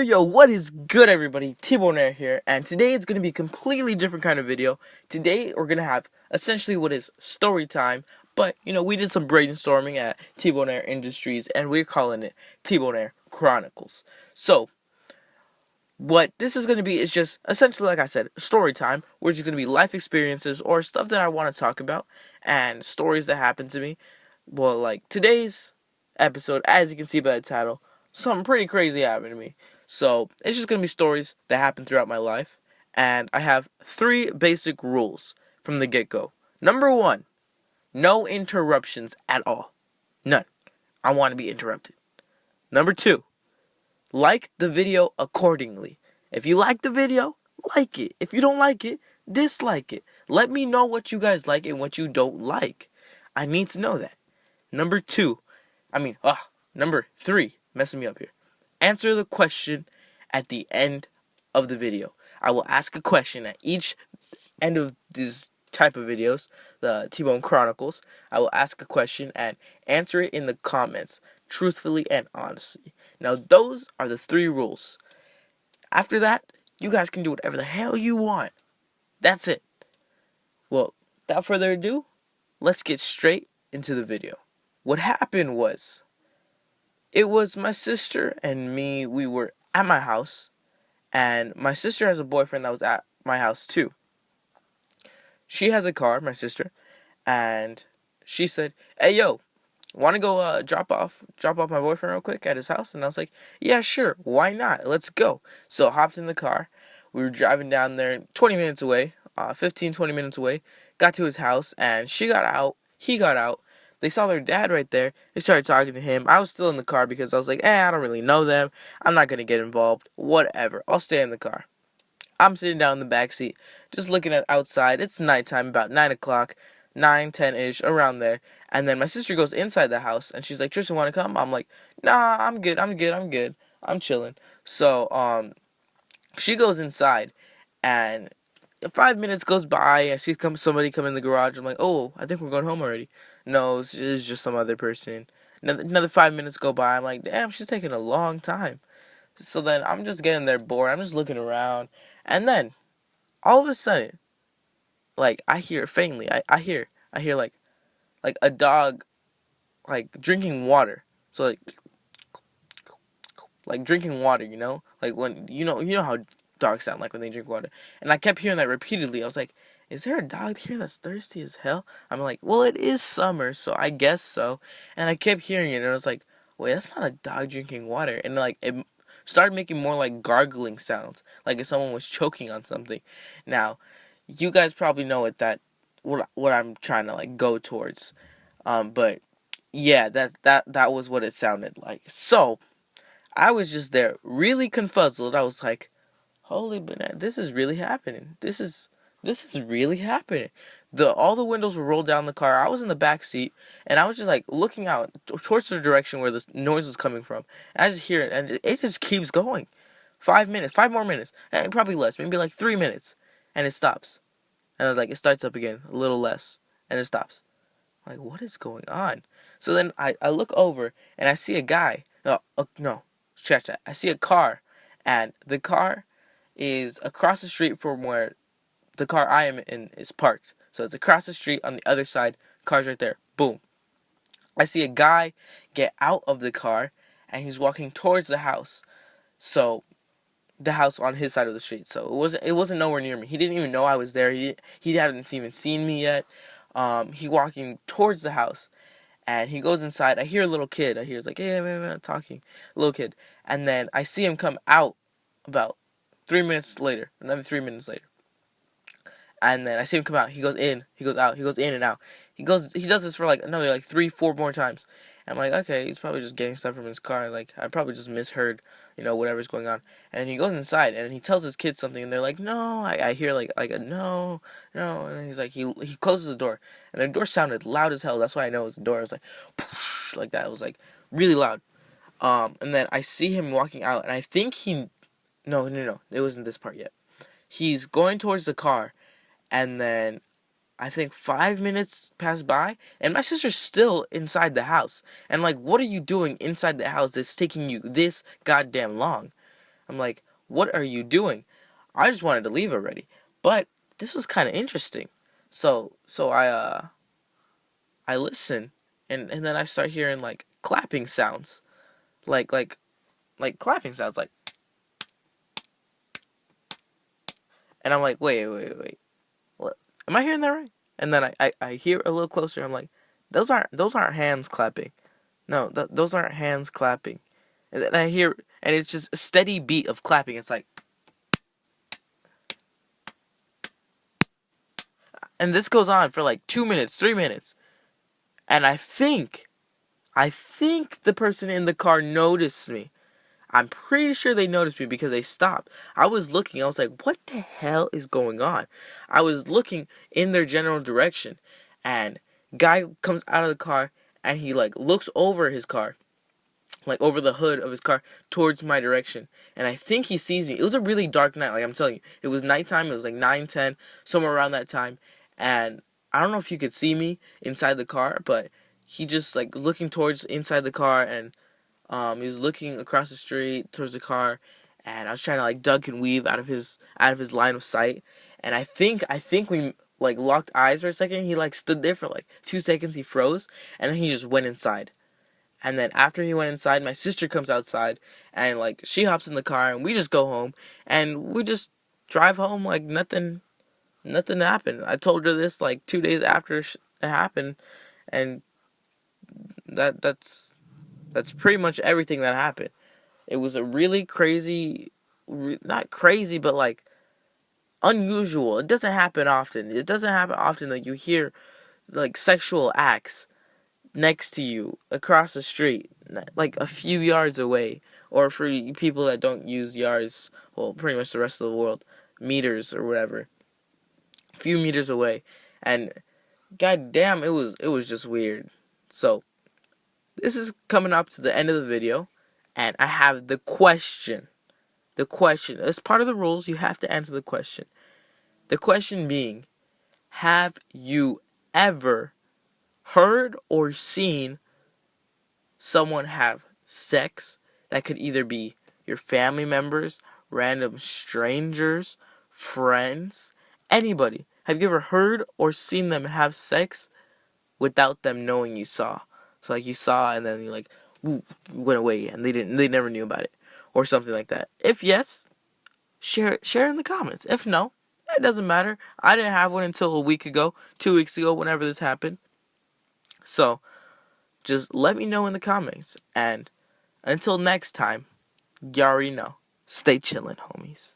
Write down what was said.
Yo, what is good, everybody? Tbone here, and today it's going to be a completely different kind of video. Today we're going to have essentially what is story time, but we did some brainstorming at Tbone Industries, and we're calling it Tbone Chronicles. So, what this is going to be is just essentially, like I said, story time. We're just going to be life experiences or stuff that I want to talk about, and stories that happened to me. Well, like today's episode, as you can see by the title, something pretty crazy happened to me. So, it's just going to be stories that happened throughout my life. And I have 3 basic rules from the get-go. Number 1, no interruptions at all. None. I want to be interrupted. Number 2, like the video accordingly. If you like the video, like it. If you don't like it, dislike it. Let me know what you guys like and what you don't like. I need to know that. Number 3, messing me up here. Answer the question at the end of the video. I will ask a question at each end of these type of videos, the Tbone Chronicles. I will ask a question and answer it in the comments, truthfully and honestly. Now, those are the 3 rules. After that, you guys can do whatever the hell you want. That's it. Well, without further ado, let's get straight into the video. What happened was, it was my sister and me. We were at my house, and my sister has a boyfriend that was at my house too. She has a car, my sister, and she said, "Hey, yo, want to go drop off my boyfriend real quick at his house?" And I was like, "Yeah, sure, why not? Let's go." So I hopped in the car. We were driving down there 20 minutes away, 15-20 minutes away. Got to his house, and she got out, he got out. They saw their dad right there. They started talking to him. I was still in the car because I was like, I don't really know them. I'm not going to get involved. Whatever. I'll stay in the car. I'm sitting down in the back seat, just looking at outside. It's nighttime, about 9 o'clock, 9, 10-ish, around there. And then my sister goes inside the house, and she's like, "Tristan, want to come?" I'm like, "Nah, I'm good. I'm chilling." So, she goes inside, and 5 minutes goes by. I see somebody come in the garage. I'm like, "Oh, I think we're going home already." No, it's just some other person. Another 5 minutes go by. I'm like, damn, she's taking a long time. So then I'm just getting there bored. I'm just looking around. And then, all of a sudden, like, I hear faintly, I hear like a dog, like, drinking water. So, like drinking water, Like, when, you know how dogs sound like when they drink water. And I kept hearing that repeatedly. I was like, is there a dog here that's thirsty as hell? I'm like, well, it is summer, so I guess so. And I kept hearing it, and I was like, wait, that's not a dog drinking water. And like, it started making more like gargling sounds, like if someone was choking on something. Now, you guys probably know what I'm trying to like go towards. But yeah, that was what it sounded like. So I was just there, really confuzzled. I was like, holy banana, this is really happening. This is really happening. All the windows were rolled down the car. I was in the back seat, and I was just like looking out towards the direction where the noise is coming from. And I just hear it, and it just keeps going. 5 minutes, 5 more minutes, and probably less, maybe like 3 minutes, and it stops. And like it starts up again, a little less, and it stops. I'm like, what is going on? So then I look over, and I see a guy. No, scratch that. I see a car, and the car is across the street from where the car I am in is parked. So it's across the street on the other side. Car's right there. Boom. I see a guy get out of the car, and he's walking towards the house. So the house on his side of the street. So it wasn't nowhere near me. He didn't even know I was there. He hadn't even seen me yet. He walking towards the house, and he goes inside. I hear a little kid. I hear it's like, "Hey, man, talking." Little kid. And then I see him come out about 3 minutes later. Another 3 minutes later. And then I see him come out. He goes in. He goes out. He goes in and out. He does this for like another like 3-4 more times. And I'm like, okay, he's probably just getting stuff from his car. Like, I probably just misheard, whatever's going on. And he goes inside and he tells his kids something, and they're like, no. I hear like a no. And then he's like, he closes the door, and the door sounded loud as hell. That's why I know it was the door. It was like, poosh, like that. It was like really loud. And then I see him walking out, and I think no, it wasn't this part yet. He's going towards the car. And then I think 5 minutes pass by, and my sister's still inside the house. And like, what are you doing inside the house that's taking you this goddamn long? I'm like, what are you doing? I just wanted to leave already. But this was kind of interesting. So I listen, and then I start hearing like clapping sounds. Like like like clapping sounds like, and I'm like, wait. What? Am I hearing that right? And then I hear a little closer. I'm like, those aren't hands clapping. No, those aren't hands clapping. And then I hear, and it's just a steady beat of clapping. It's like, and this goes on for like 2 minutes, 3 minutes. And I think the person in the car noticed me. I'm pretty sure they noticed me because they stopped. I was looking, I was like, what the hell is going on? I was looking in their general direction, and guy comes out of the car, and he like looks over his car, like over the hood of his car towards my direction, and I think he sees me. It was a really dark night, like I'm telling you. It was nighttime, it was like 9, 10, somewhere around that time, and I don't know if you could see me inside the car, but he just like looking towards inside the car, and he was looking across the street towards the car, and I was trying to like duck and weave out of his line of sight. And I think we like locked eyes for a second. He like stood there for like 2 seconds. He froze, and then he just went inside. And then after he went inside, my sister comes outside, and like she hops in the car, and we just go home, and we just drive home like nothing happened. I told her this like 2 days after it happened, and that's pretty much everything that happened. It was a really crazy, not crazy, but like unusual. It doesn't happen often. It doesn't happen often that you hear like sexual acts next to you across the street, like a few yards away. Or for people that don't use yards, well, pretty much the rest of the world, meters or whatever, a few meters away. And god damn, it was just weird. So this is coming up to the end of the video, and I have the question. The question, as part of the rules, you have to answer the question. The question being, have you ever heard or seen someone have sex that could either be your family members, random strangers, friends, anybody? Have you ever heard or seen them have sex without them knowing you saw? So like you saw, and then you like, ooh, went away, and they never knew about it, or something like that. If yes, share in the comments. If no, it doesn't matter. I didn't have one until a week ago, 2 weeks ago, whenever this happened. So just let me know in the comments. And until next time, you already know. Stay chillin', homies.